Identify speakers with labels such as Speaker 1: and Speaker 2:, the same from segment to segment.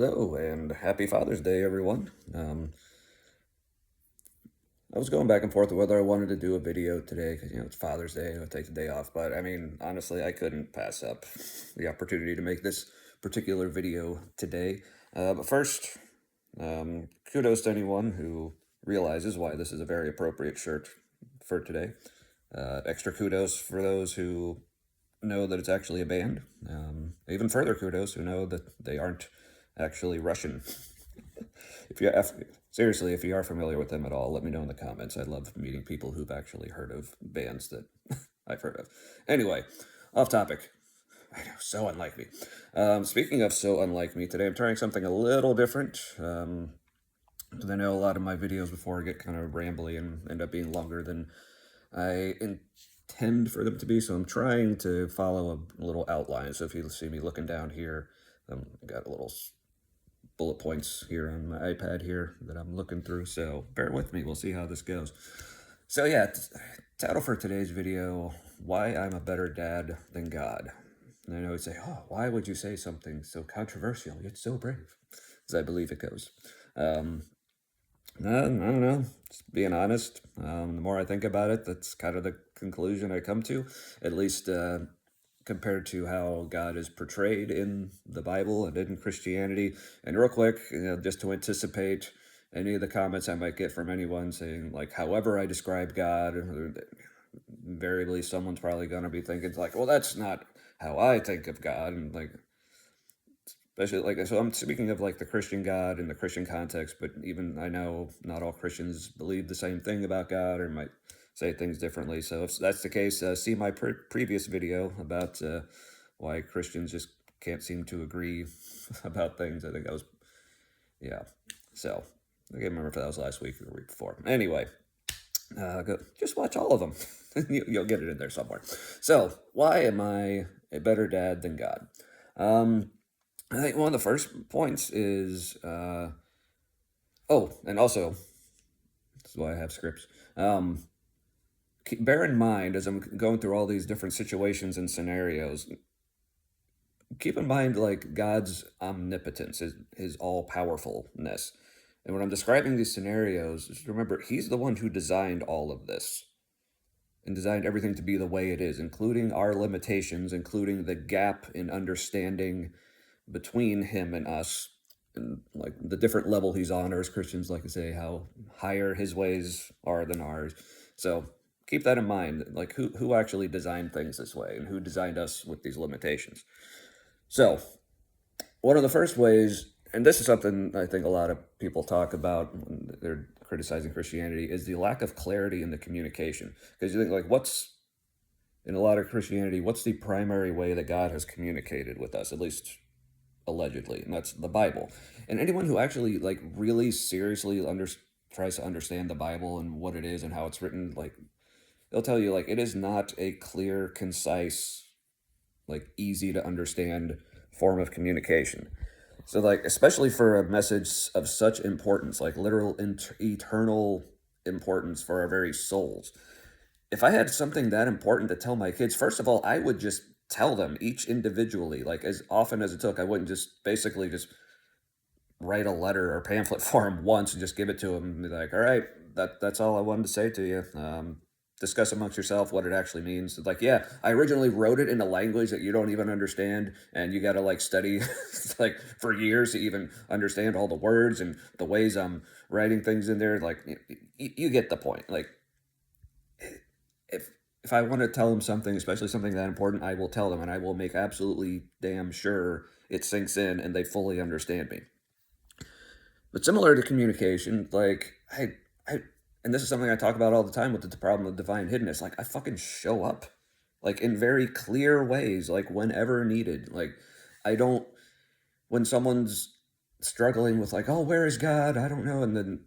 Speaker 1: Hello and happy Father's Day, everyone. I was going back and forth whether I wanted to do a video today because, it's Father's Day and I'll take the day off. But I mean, honestly, I couldn't pass up the opportunity to make this particular video today. But first, kudos to anyone who realizes why this is a very appropriate shirt for today. Extra kudos for those who know that it's actually a band. Even further kudos who know that they aren't actually Russian. Seriously, if you are familiar with them at all, let me know in the comments. I love meeting people who've actually heard of bands that I've heard of. Anyway, off topic. I know, so unlike me. Speaking of so unlike me, today I'm trying something a little different. Because I know a lot of my videos before get kind of rambly and end up being longer than I intend for them to be. So I'm trying to follow a little outline. So if you see me looking down here, I got a little bullet points here on my iPad here that I'm looking through, so bear with me, we'll see how this goes. So yeah, title for today's video, Why I'm a Better Dad Than God. And I know you'd say, oh, why would you say something so controversial yet so brave? As I believe it goes. I don't know, just being honest, the more I think about it, that's kind of the conclusion I come to, at least compared to how God is portrayed in the Bible and in Christianity. And real quick, just to anticipate any of the comments I might get from anyone saying, like, however I describe God, invariably someone's probably going to be thinking, like, well, that's not how I think of God. And, like, especially, like, so I'm speaking of, like, the Christian God in the Christian context, but even I know not all Christians believe the same thing about God or might say things differently. So if that's the case, see my previous video about why Christians just can't seem to agree about things. I think that was, yeah. So I can't remember if that was last week or the week before. Anyway, just watch all of them. You'll get it in there somewhere. So why am I a better dad than God? I think one of the first points is, oh, and also, this is why I have scripts. Bear in mind, as I'm going through all these different situations and scenarios, keep in mind, like, God's omnipotence, his all-powerfulness. And when I'm describing these scenarios, just remember, he's the one who designed all of this and designed everything to be the way it is, including our limitations, including the gap in understanding between him and us, and like the different level he's on, or as Christians like to say, how higher his ways are than ours. So keep that in mind, like who actually designed things this way and who designed us with these limitations. So one of the first ways, and this is something I think a lot of people talk about when they're criticizing Christianity, is the lack of clarity in the communication. Because you think, like, in a lot of Christianity, what's the primary way that God has communicated with us, at least allegedly, and that's the Bible. And anyone who actually, like, really seriously tries to understand the Bible and what it is and how it's written, like, they'll tell you, like, it is not a clear, concise, like, easy to understand form of communication. So, like, especially for a message of such importance, like literal eternal importance for our very souls, if I had something that important to tell my kids, first of all, I would just tell them each individually, like, as often as it took. I wouldn't just basically just write a letter or pamphlet for them once and just give it to them and be like, all right, that's all I wanted to say to you. Discuss amongst yourself what it actually means. It's like, yeah, I originally wrote it in a language that you don't even understand, and you got to, like, study like for years to even understand all the words and the ways I'm writing things in there. Like, you get the point. Like, if I want to tell them something, especially something that important, I will tell them, and I will make absolutely damn sure it sinks in and they fully understand me. But similar to communication, like, I and this is something I talk about all the time with the problem of divine hiddenness. Like, I fucking show up, like, in very clear ways, like, whenever needed. Like, I don't, when someone's struggling with, like, oh, where is God? I don't know. And then,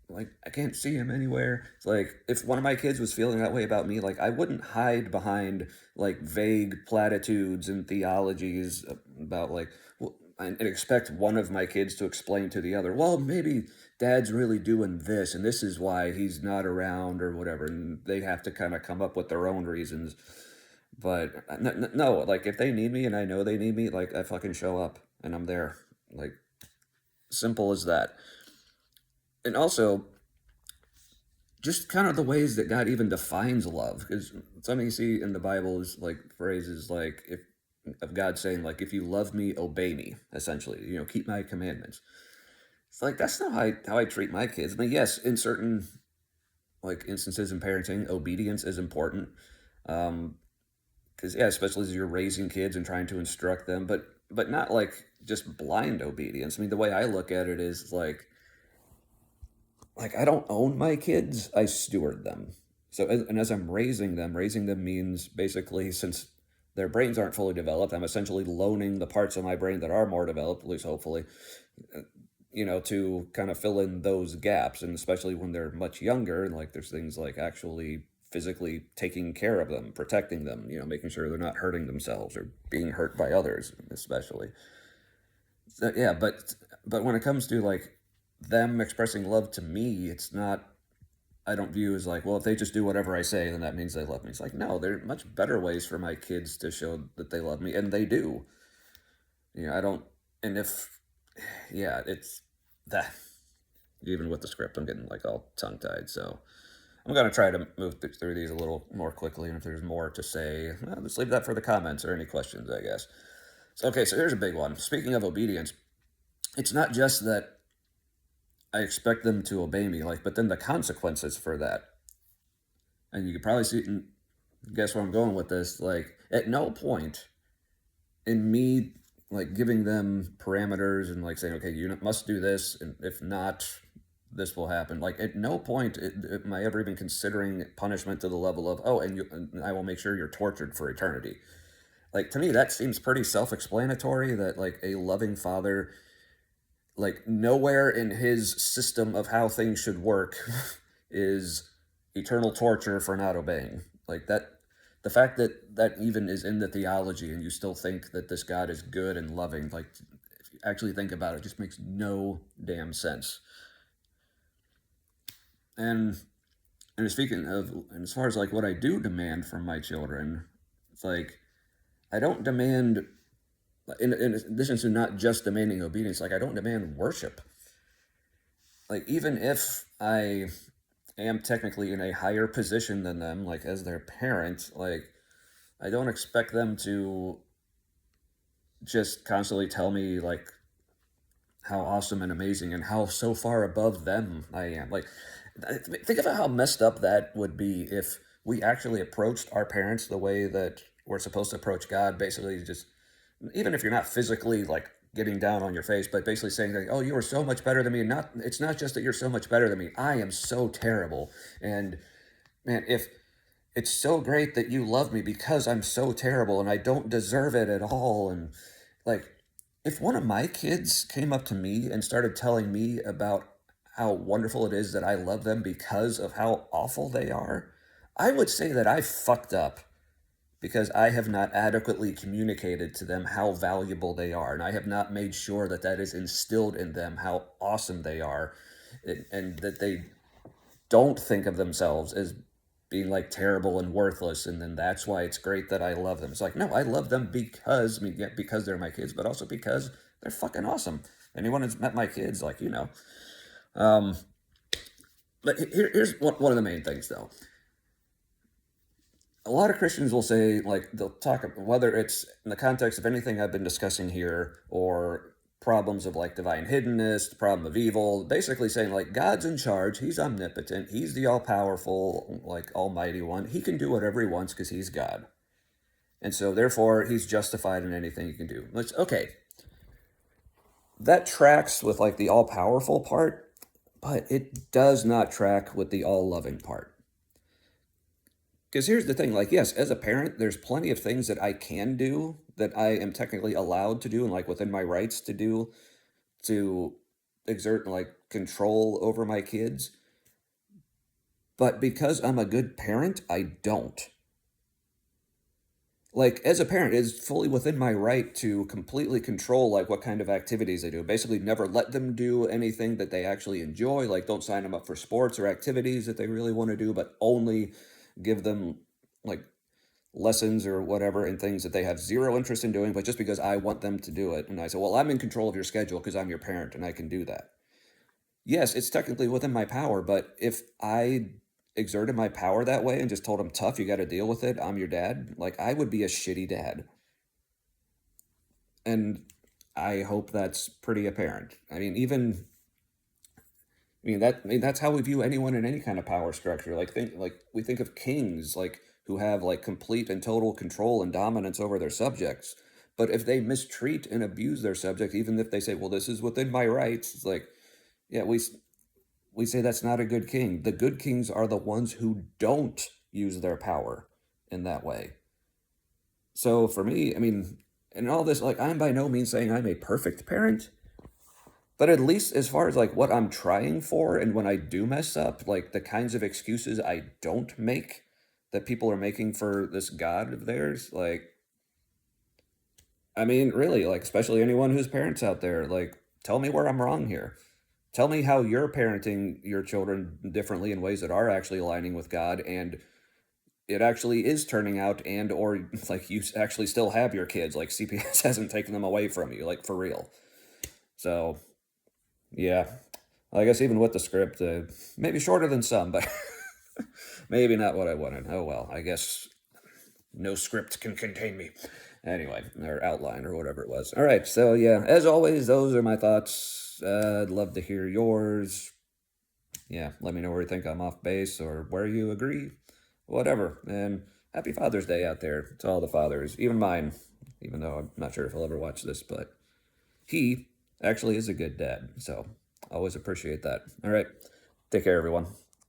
Speaker 1: like, I can't see him anywhere. It's like, if one of my kids was feeling that way about me, like, I wouldn't hide behind, like, vague platitudes and theologies about, like, well, and expect one of my kids to explain to the other, well, maybe dad's really doing this, and this is why he's not around or whatever. And they have to kind of come up with their own reasons. But no, like, if they need me and I know they need me, like, I fucking show up and I'm there. Like, Simple as that. And also, just kind of the ways that God even defines love, because something you see in the Bible is like phrases like if of God saying like if you love me, obey me, essentially, keep my commandments. It's like that's not how I treat my kids. I mean, yes, in certain like instances in parenting, obedience is important. Um, because yeah, especially as you're raising kids and trying to instruct them, but not like just blind obedience. I mean, the way I look at it is like I don't own my kids, I steward them. So and as I'm raising them means basically since their brains aren't fully developed, I'm essentially loaning the parts of my brain that are more developed, at least hopefully, to kind of fill in those gaps. And especially when they're much younger, and like there's things like actually physically taking care of them, protecting them, making sure they're not hurting themselves or being hurt by others, especially. So, yeah, but when it comes to like them expressing love to me, it's not. I don't view as like, well, if they just do whatever I say, then that means they love me. It's like, no, there are much better ways for my kids to show that they love me, and they do. I don't. And if, yeah, it's that. Even with the script, I'm getting like all tongue tied. So I'm gonna try to move through these a little more quickly, and if there's more to say, well, let's leave that for the comments or any questions, I guess. So okay, so here's a big one. Speaking of obedience, it's not just that I expect them to obey me, like, but then the consequences for that. And you can probably see and guess where I'm going with this. Like, at no point in me like giving them parameters and like saying, okay, you must do this, and if not, this will happen. Like, at no point am I ever even considering punishment to the level of, oh, and I will make sure you're tortured for eternity. Like, to me, that seems pretty self-explanatory that like a loving father, like nowhere in his system of how things should work is eternal torture for not obeying. Like that, the fact that that even is in the theology and you still think that this God is good and loving, like if you actually think about it, just makes no damn sense. And and speaking of, and as far as like what I do demand from my children, it's like I don't demand, in addition to not just demanding obedience, like I don't demand worship. Like even if I am technically in a higher position than them, like as their parent, like I don't expect them to just constantly tell me like how awesome and amazing and how so far above them I am. Like, think about how messed up that would be if we actually approached our parents the way that we're supposed to approach God. Basically, just even if you're not physically like getting down on your face, but basically saying like, "Oh, you are so much better than me." Not, it's not just that you're so much better than me. I am so terrible, and man, if it's so great that you love me because I'm so terrible and I don't deserve it at all. And like, if one of my kids came up to me and started telling me about how wonderful it is that I love them because of how awful they are, I would say that I fucked up because I have not adequately communicated to them how valuable they are. And I have not made sure that that is instilled in them how awesome they are, and that they don't think of themselves as being like terrible and worthless, and then that's why it's great that I love them. It's like, no, I love them because, I mean, yeah, because they're my kids, but also because they're fucking awesome. Anyone who's met my kids, like, um but here's one of the main things though. A lot of Christians will say, like, they'll talk, whether it's in the context of anything I've been discussing here or problems of like divine hiddenness, the problem of evil, basically saying, like, God's in charge, he's omnipotent, he's the all powerful, like, almighty one. He can do whatever he wants because he's God. And so, therefore, he's justified in anything he can do. It's okay. That tracks with like the all powerful part, but it does not track with the all loving part. Because here's the thing, like, yes, as a parent, there's plenty of things that I can do that I am technically allowed to do and like within my rights to do to exert like control over my kids. But because I'm a good parent, I don't. Like, as a parent, it's fully within my right to completely control like what kind of activities they do. Basically, never let them do anything that they actually enjoy. Like, don't sign them up for sports or activities that they really want to do, but only give them like lessons or whatever and things that they have zero interest in doing, but just because I want them to do it. And I say, well, I'm in control of your schedule because I'm your parent and I can do that. Yes, it's technically within my power, but if I exerted my power that way and just told them, tough, you got to deal with it, I'm your dad, like I would be a shitty dad. And I hope that's pretty apparent. That's how we view anyone in any kind of power structure. We think of kings who have like complete and total control and dominance over their subjects. But if they mistreat and abuse their subject, even if they say, "Well, this is within my rights," it's like, yeah, we say that's not a good king. The good kings are the ones who don't use their power in that way. So for me, and all this, like, I'm by no means saying I'm a perfect parent, but at least as far as like what I'm trying for, and when I do mess up, like the kinds of excuses I don't make that people are making for this God of theirs, like, really, like, especially anyone who's parents out there, like, tell me where I'm wrong here. Tell me how you're parenting your children differently in ways that are actually aligning with God, and it actually is turning out, and or like you actually still have your kids, like CPS hasn't taken them away from you, like for real. So yeah, I guess even with the script, maybe shorter than some, but maybe not what I wanted. Oh well, I guess no script can contain me. Anyway, or outline or whatever it was. All right, so yeah, as always, those are my thoughts. I'd love to hear yours. Yeah, let me know where you think I'm off base or where you agree, whatever. And happy Father's Day out there to all the fathers, even mine, even though I'm not sure if he'll ever watch this, but he actually is a good dad. So always appreciate that. All right, take care, everyone.